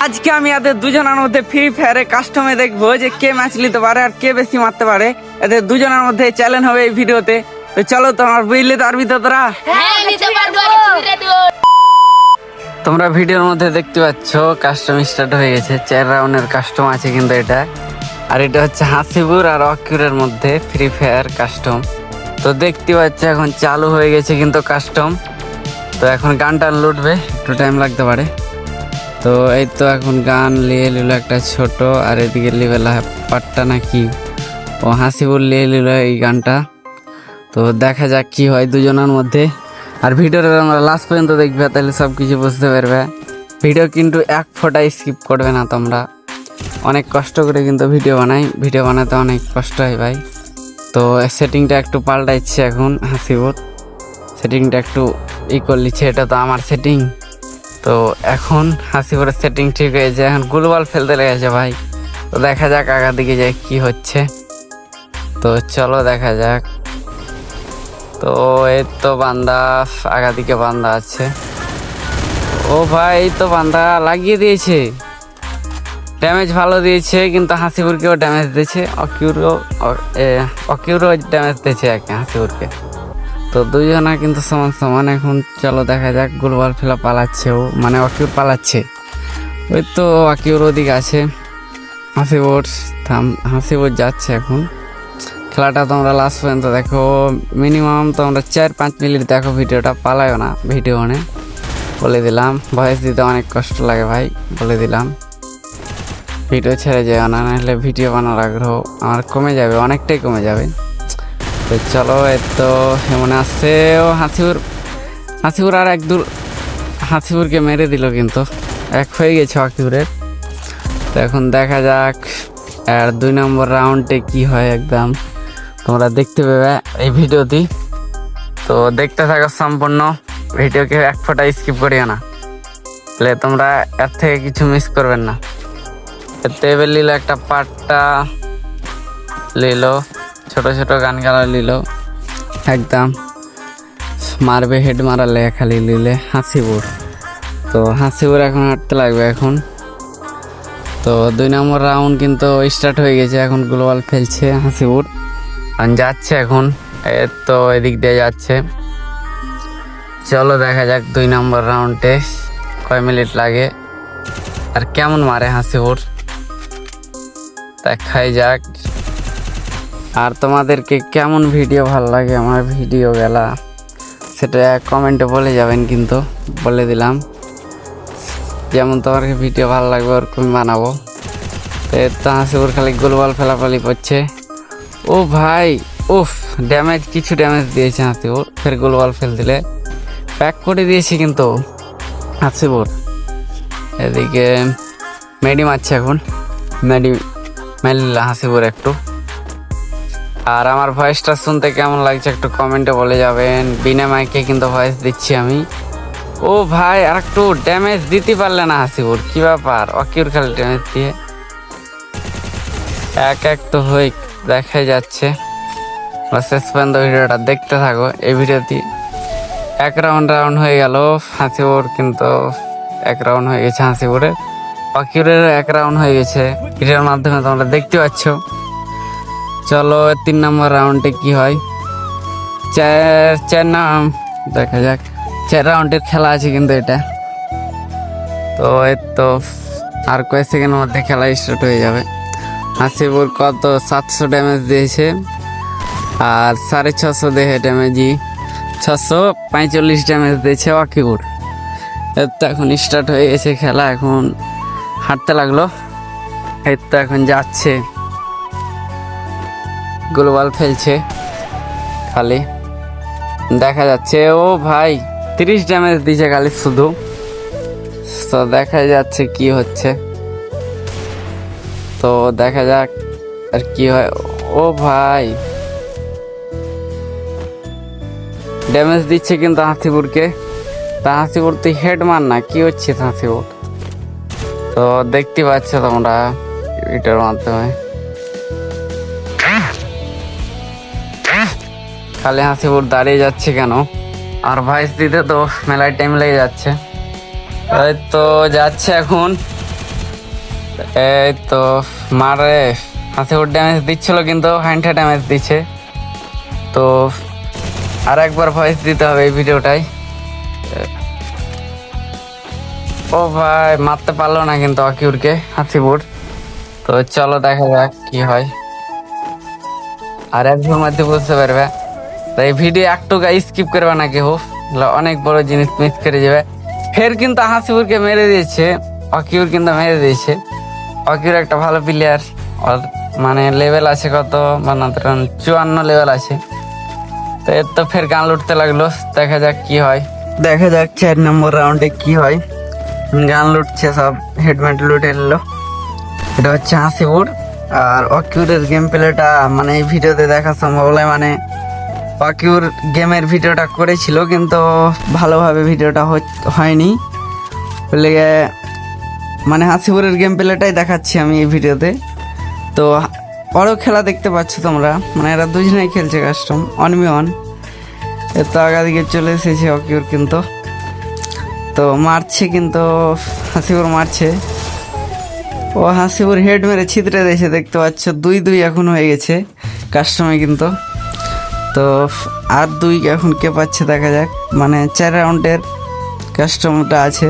আজকে আমি এদের দুজনের মধ্যে ফ্রি ফায়ারে কাস্টমে দেখবো যে কে ম্যাচ নিতে পারে আর কে বেশি মারতে পারে। এদের দুজনের মধ্যে চ্যালেঞ্জ হবে এই ভিডিওতে। তো চলো তোমার বুঝলে তার ভিতর তোমরা ভিডিওর মধ্যে দেখতে পাচ্ছ কাস্টম স্টার্ট হয়ে গেছে। 4 রাউন্ডের কাস্টম আছে কিন্তু এটা, আর এটা হচ্ছে হাসিপুর আর অকিউরের মধ্যে ফ্রি ফায়ার কাস্টম। তো দেখতে পাচ্ছ এখন চালু হয়ে গেছে কিন্তু কাস্টম। তো এখন গানটা লুটবে, একটু টাইম লাগতে পারে। তো এই তো এখন গান নিয়ে নিল একটা ছোট, আর এদিকে লিবেলা পাট্টা নাকি ও হাসিপুর নিয়ে নিল এই গানটা। তো দেখা যাক কি হয় দুজনের মধ্যে। আর ভিডিওটা আমরা লাস্ট পর্যন্ত দেখবে, তাহলে সব কিছু বুঝতে পারবে। ভিডিও কিন্তু এক ফোঁটা স্কিপ করবে না তোমরা। অনেক কষ্ট করে কিন্তু ভিডিও বানাই, ভিডিও বানাতে অনেক কষ্ট হয় ভাই। তো সেটিংটা একটু পাল্টাইছে এখন হাসিপুর, সেটিংটা একটু করে নিচ্ছে। এটা তো আমার সেটিং। তো এখন হাসিপুরের সেটিং ঠিক হয়েছে, এখন গুলবাল ফেলতে লেগেছে ভাই। তো দেখা যাক আগা দিকে যাই কি হচ্ছে। তো চলো দেখা যাক। তো এই তো বান্দা আগা দিকে বান্দা আছে। ও ভাই এই তো বান্দা লাগিয়ে দিয়েছে, ড্যামেজ ভালো দিয়েছে, কিন্তু হাসিপুরকেও ড্যামেজ দিয়েছে, অকিউরও ড্যামেজ দিয়েছে একে হাসিপুরকে। তো দুজনা কিন্তু সমান সমান। এখন চলো দেখা যাক। গুলবাল ফেলা পালাচ্ছে ও, মানে অকিউর পালাচ্ছে। ওই তো অকিউর ওদিকে আছে, হাসিপুর যাচ্ছে এখন। খেলাটা তোমরা লাস্ট পর্যন্ত দেখো, মিনিমাম তোমরা 4-5 মিনিট দেখো ভিডিওটা, পালায়ও না ভিডিও অনেক বলে দিলাম। ভয়েস দিতে অনেক কষ্ট লাগে ভাই, বলে দিলাম। ভিডিও ছেড়ে যায় না, নাহলে ভিডিও বানানোর আগ্রহ আমার কমে যাবে, অনেকটাই কমে যাবে। তো চলো এই তো এমন আসছে ও হাসিপুর আর একদূর হাসিপুরকে মেরে দিল, কিন্তু এক হয়ে গেছে অকিউরের। তো এখন দেখা যাক আর 2 নম্বর রাউন্ডে কি হয় একদম তোমরা দেখতে পাবে এই ভিডিওটি। তো দেখতে থাকো সম্পূর্ণ ভিডিওকে, এক ফোঁটা স্কিপ করিও না, তাহলে তোমরা এর থেকে কিছু মিস করবেন না। এবার নিল একটা পাট্টা, নিল ছোট ছোট গান গালা, নিল একদম মারবে, হেড মারালে খালি নিলে হাসিপুর। তো হাসিপুর এখন হাঁটতে লাগবে এখন। তো 2 নম্বর রাউন্ড কিন্তু স্টার্ট হয়ে গেছে। এখন গ্লোবাল ফেলছে হাসিপুর, যাচ্ছে এখন। তো এদিক দিয়ে যাচ্ছে। চলো দেখা যাক 2 নম্বর রাউন্ডে কয় মিনিট লাগে আর কেমন মারে হাসিপুর, দেখাই যাক। আর তোমাদেরকে কেমন ভিডিও ভালো লাগে আমার ভিডিও গেলা, সেটা কমেন্টে বলে যাবেন, কিন্তু বলে দিলাম। যেমন তোমাকে ভিডিও ভালো লাগবে ওরকম বানাবো। তো হাসিপুর খালি গোলবল ফেলাফালি করছে। ও ভাই উফ, ড্যামেজ কিছু ড্যামেজ দিয়েছে হাসিপুর, ফের গোলবল ফেল দিলে প্যাক করে দিয়েছি কিন্তু হাসিপুর। এদিকে মেডি মারছে এখন, মেলিলা হাসিপুর একটু। আর আমার ভয়েসটা শুনতে কেমন লাগছে একটু কমেন্টে বলে যাবেন। বিনা মাইকে কিন্তু ভয়েস দিচ্ছি আমি। ও ভাই আর একটু ড্যামেজ দিতে পারলে না হাসিপুর, কি ব্যাপার? অকিউর খালি ড্যামেজ দিয়ে এক তো হয়ে দেখাই যাচ্ছে। শেষ পর্যন্ত ভিডিওটা দেখতে থাকো। এই ভিডিওটি 1 রাউন্ড হয়ে গেল হাসিপুর, কিন্তু 1 রাউন্ড হয়ে গেছে হাসিপুরের, অকিউরের 1 রাউন্ড হয়ে গেছে। ভিডিওর মাধ্যমে তোমরা দেখতে পাচ্ছ। চলো 3 নম্বর রাউন্ডে কি হয়। 4 নাম দেখা যাক। 4 রাউন্ডের খেলা আছে কিন্তু এটা। তো এই তো আর কয়েক সেকেন্ডের মধ্যে খেলা স্টার্ট হয়ে যাবে। হাসিপুর কত 700 ড্যামেজ দিয়েছে, আর 650 দেহে ড্যামেজই 645 ড্যামেজ দিয়েছে অকিউর। এর তো এখন স্টার্ট হয়ে গেছে খেলা, এখন হাঁটতে লাগলো। এর তো এখন যাচ্ছে, গ্লোবাল ফেলছে খালি, দেখা যাচ্ছে। ও ভাই 30 ড্যামেজ দিয়েছে খালি শুধু। তো দেখা যাচ্ছে কি হচ্ছে, তো দেখা যাক আর কি হয়। ও ভাই ড্যামেজ দিচ্ছে কিন্তু হাসিপুরকে। তা হাসিপুর তুই হেড মার না, কি হচ্ছে হাসিপুর? তো দেখতে পাচ্ছ তোমরা এটার মাধ্যমে, খালি হাসিপুর দাঁড়িয়ে যাচ্ছে কেন? আর ভয়েস দিতে তো মেলায় টাইম লেগে যাচ্ছে। তো যাচ্ছে এখন এই তো মারে হাসিপুর ড্যামেজ দিচ্ছিল কিন্তু হ্যান্ডটা ড্যামেজ দিচ্ছে। তো আর একবার ভয়েস দিতে হবে এই ভিডিওটাই। ও ভাই মারতে পারলো না কিন্তু অকিউরকে হাসিপুর। তো চলো দেখা যাক কি হয়, আর একজন মধ্যে বুঝতে পারবে। তো এই ভিডিও একটু স্কিপ করবে না কেউ, অনেক বড় জিনিস মিস করে যাবে। ফের কিন্তু হাসিপুরকে মেরে দিয়েছে, অকিউর কিন্তু মেরে দিয়েছে। অকিউর একটা ভালো প্লেয়ার, মানে লেভেল আছে কত, মানে 54 লেভেল আছে। তো এর তো ফের গান লুটতে লাগলো, দেখা যাক কি হয়। দেখা যাক 4 নম্বর রাউন্ডে কি হয়। গান লুটছে সব, হেডমেট লুটে নিল। এটা হচ্ছে হাসিপুর। আর অকিউরের গেম প্লেটা মানে এই ভিডিওতে দেখা সম্ভব নয়, মানে অকিউর গেমের ভিডিওটা করেছিল কিন্তু ভালোভাবে ভিডিওটা হয়নি বলে, মানে হাসিপুরের গেম প্লেটাই দেখাচ্ছি আমি এই ভিডিওতে। তো ওরও খেলা দেখতে পাচ্ছ তোমরা, মানে এরা দুজনেই খেলছে কাস্টম 1v1। এর তো আগা দিকে চলে এসেছে অকিউর, কিন্তু তো মারছে, কিন্তু হাসিপুর মারছে। ও হাসিপুর হেড মেরে ছিতরে দিয়েছে, দেখতে পাচ্ছ 2-2 এখন হয়ে গেছে কাস্টমে কিন্তু। তো আর 2 এখন কে পাচ্ছে দেখা যাক, মানে 4 রাউন্ডের কাস্টমটা আছে।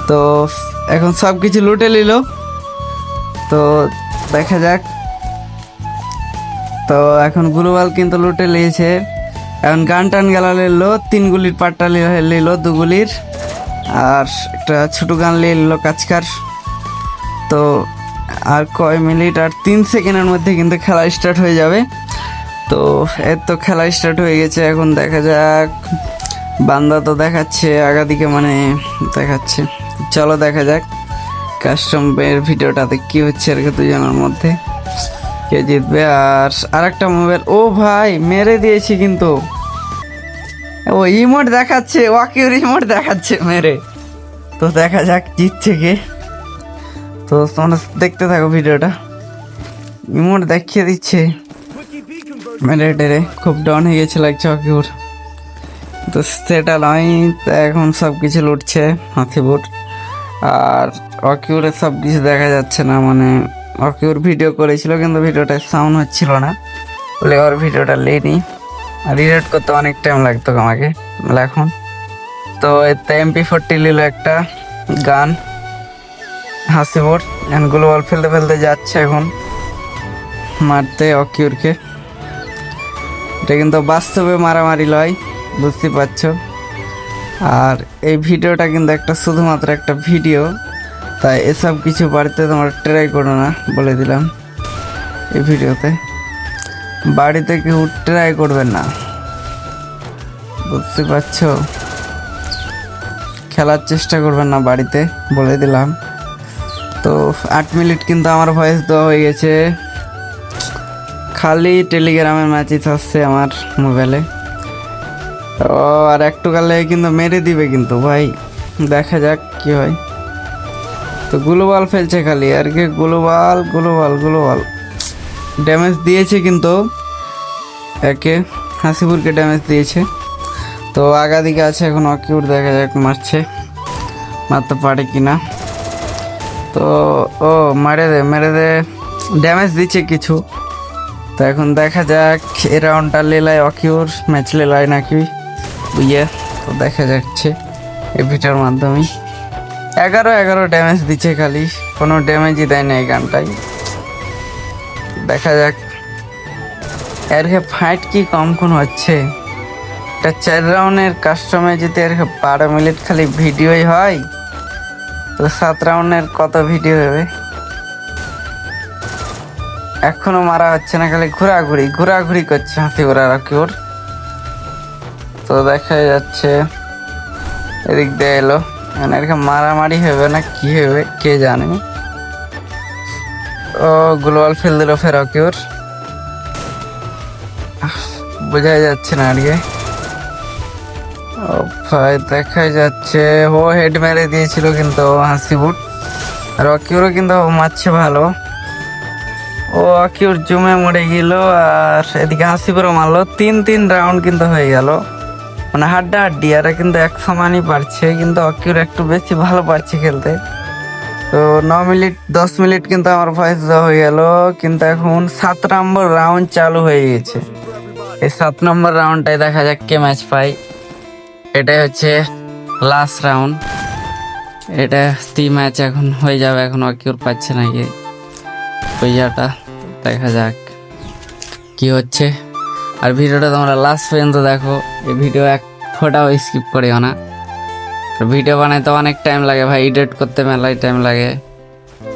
তো এখন সব কিছু লুটে নিল, তো দেখা যাক। তো এখন গ্লোবাল কিন্তু লুটে নিয়েছে। এখন গান টান গেলা নিল, 3 গুলির পাট্টা নিল, 2 গুলির, আর একটা ছোট গান নিল কাচকার। তো আর কয় মিনিট, আর 3 সেকেন্ডের মধ্যে কিন্তু খেলা স্টার্ট হয়ে যাবে। তো এর তো খেলা স্টার্ট হয়ে গেছে। এখন দেখা যাক, বান্দা তো দেখাচ্ছে আগা দিকে, মানে দেখাচ্ছে। চলো দেখা যাক কাস্টমের ভিডিওটাতে কি হচ্ছে আর কি, দুজনের মধ্যে কে জিতবে। আর একটা মোবাইল, ও ভাই মেরে দিয়েছি কিন্তু, ও ইমোট দেখাচ্ছে, ওয়াকিউর ইমোট দেখাচ্ছে মেরে। তো দেখা যাক জিতছে কে। তো তোমরা দেখতে থাকো ভিডিওটা, ইমোট দেখিয়ে দিচ্ছে মেরে টেরে। খুব ডাউন হয়ে গেছে লাগছে অকিউর, তো সেটা নয়। এখন সব কিছু লুটছে হাসিপুর, আর অকিউরের সব কিছু দেখা যাচ্ছে না। মানে অকিউর ভিডিও করেছিল কিন্তু ভিডিওটা সাউন্ড হচ্ছিল না বলে ওর ভিডিওটা লেনি, আর রিলেট করতে অনেক টাইম লাগতো আমাকে এখন। তো এতে MP40 নিল একটা গান হাসিপুর। এখন গ্লোবাল ফেলতে ফেলতে যাচ্ছে এখন মারতে অকিউরকে। এটা কিন্তু বাস্তবে মারামারি লয়, বুঝতে পারছো। আর এই ভিডিওটা কিন্তু একটা শুধুমাত্র একটা ভিডিও, তাই এসব কিছু বাড়িতে তোমরা ট্রাই করো না, বলে দিলাম এই ভিডিওতে। বাড়িতে কেউ ট্রাই করবেন না, বুঝতে পারছো। খেলার চেষ্টা করবেন না বাড়িতে, বলে দিলাম। তো 8 মিনিট কিন্তু আমার ভয়েস দেওয়া হয়ে গেছে, খালি টেলিগ্রামের ম্যাচেস আসছে আমার মোবাইলে। ও আর একটু কালে কিন্তু মেরে দিবে কিন্তু ভাই, দেখা যাক কি হয়। তো গ্লোবাল ফেলছে খালি আর কি, গ্লোবাল গ্লোবাল গ্লোবাল ড্যামেজ দিয়েছে কিন্তু, একে হাসিপুরকে ড্যামেজ দিয়েছে। তো আগা দিকে আছে এখন অকিউর, দেখা যাক মারতে পারে কিনা। তো ও মেরে দে ড্যামেজ দিচ্ছে কিছু। তো এখন দেখা যাক এ রাউন্ডটা লেলায় অকিউর, ম্যাচ লেলায় নাকি বুঝিয়ে। তো দেখা যাচ্ছে এই ভিডিওর মাধ্যমে 11 ড্যামেজ দিচ্ছে খালি, কোনো ড্যামেজই দেয় না এই গানটাই। দেখা যাক এর ফাইট কি কম কোন হচ্ছে। এটা 4 রাউন্ডের কাস্টমে যদি এর 12 মিনিট খালি ভিডিওই হয়, তো 7 রাউন্ডের কত ভিডিও হবে। এখনো মারা হচ্ছে না, খালি ঘোরাঘুরি করছে হাসিপুর আর অকিউর। তো দেখা যাচ্ছে এদিক দিয়ে এলো, মানে এরকম মারামারি হবে না কি হবে কে জানে। ও গ্লোবাল ফেল দিল ফের অকিউর, বোঝাই যাচ্ছে না আজকে। ও ভাই দেখা যাচ্ছে ও হেড মেরে দিয়েছিল কিন্তু হাসিপুর, আর অকিউরও কিন্তু মারছে ভালো। ও অকিউর জুমে মরে গেল, আর এদিকে হাসিপুরও মারলো। 3 রাউন্ড কিন্তু হয়ে গেল, মানে হাড্ডাহাড্ডি। আর কিন্তু এক সমানই পারছে, কিন্তু অকিউর একটু বেশি ভালো পারছে খেলতে। তো 9 মিনিট 10 মিনিট কিন্তু আমার ভয়েস দেওয়া হয়ে গেল, কিন্তু এখন 7 নম্বর রাউন্ড চালু হয়ে গেছে। এই 7 নম্বর রাউন্ডটাই দেখা যাক কে ম্যাচ পাই। এটাই হচ্ছে লাস্ট রাউন্ড, এটা 3 ম্যাচ এখন হয়ে যাবে, এখন কেউ পাচ্ছে নাকি পয়সাটা, দেখা যাক কি হচ্ছে। আর ভিডিওটা তোমরা লাস্ট পর্যন্ত দেখো, এই ভিডিও এক ফোটাও স্কিপ করিও না। ভিডিও বানাইতে অনেক টাইম লাগে ভাই, এডিট করতে মেলাই টাইম লাগে,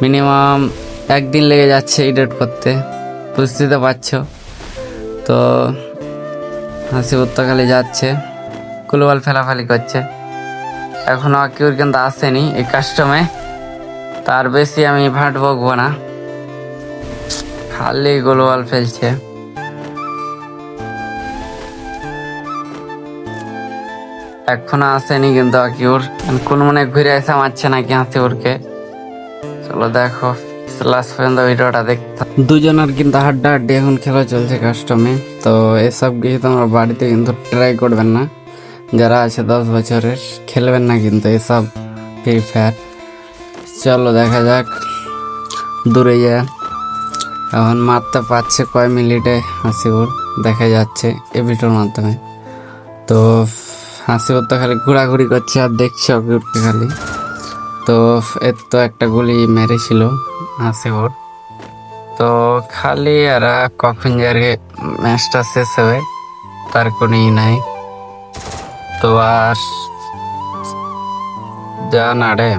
মিনিমাম 1 দিন লেগে যাচ্ছে এডিট করতে, বুঝতে তো পারছো। তো হাসিবুর তো খালি যাচ্ছে, কুলবল ফেলাফালি করছে, এখনো কেউ কিন্তু আসেনি এই কাস্টমে। তার বেশি আমি ভাট বকবো না, খালি গোলওয়াল ফেলছে। এখনো আসেনি কিন্তু আকিউর, কোন মনে ঘুরে এসে মারছে নাকি হাসিবুরকে। চলো দেখো লাস্ট পর্যন্ত ভিডিওটা দেখতে। দুজনের কিন্তু হাড্ডাহাড্ডি এখন খেলা চলছে কাস্টমে। তো এসব কিছু তোমরা বাড়িতে কিন্তু ট্রাই করবেন না, যারা আছে 10 বছরের খেলবেন না কিন্তু এসব ফ্রি ফায়ার। চলো দেখা যাক, দূরে যা এখন মারতে পারছে কয় মিনিটে হাসিবুর দেখা যাচ্ছে এই ভিডিওর মাধ্যমে। তো হাসিবুর তো খালি ঘোরাঘুরি করছে আর দেখছে অকিউরকে খালি। তো এর তো একটা গুলি মেরেছিল হাসিবুর, তো খালি আর কখন যারে ম্যাচটা শেষ হবে তার কোনো ই নাই। তো আর যা না রে,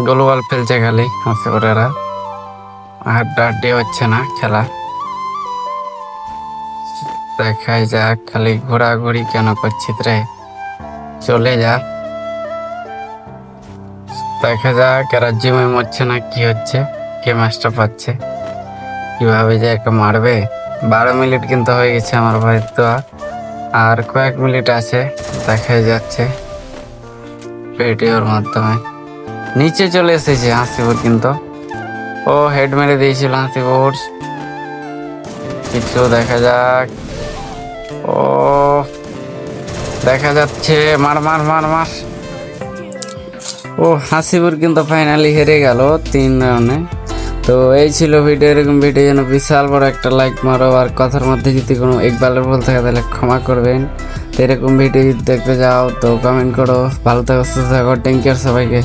গোলওয়াল ফেলছে খালি হাসিবুরেরা, হাড্ডাহাড্ডি হচ্ছে না খেলা। দেখাই যাক, খালি ঘোরাঘুরি কেন করছিস রে, চলে যা। দেখা যাক এরা জিমে মরছে না কি হচ্ছে, কে ম্যাচটা পাচ্ছে, কিভাবে যে একে মারবে। 12 মিনিট কিন্তু হয়ে গেছে আমার ভাই, তো আর কয়েক মিনিট আছে, দেখাই যাচ্ছে ভিডিওর মাধ্যমে। নিচে চলে এসেছে হাসিবুর, কিন্তু ও হেড মেরে দিয়েছিল হাসিবুর, কিছু দেখা যাক। ও দেখা যাচ্ছে, মার মার মার মার। ও হাসিবুর কিন্তু ফাইনালি হেরে গেল 3 রাউন্ডে। তো এই ছিল ভিডিও, এরকম ভিডিও যেন বিশাল বড় একটা লাইক মারো, আর কথার মধ্যে যদি কোনো একবারের ভুল থাকে তাহলে ক্ষমা করবেন। তো এরকম ভিডিও যদি দেখতে যাও তো কমেন্ট করো। ভালো থাকো, সুস্থ থাকো, টেক কেয়ার সবাইকে।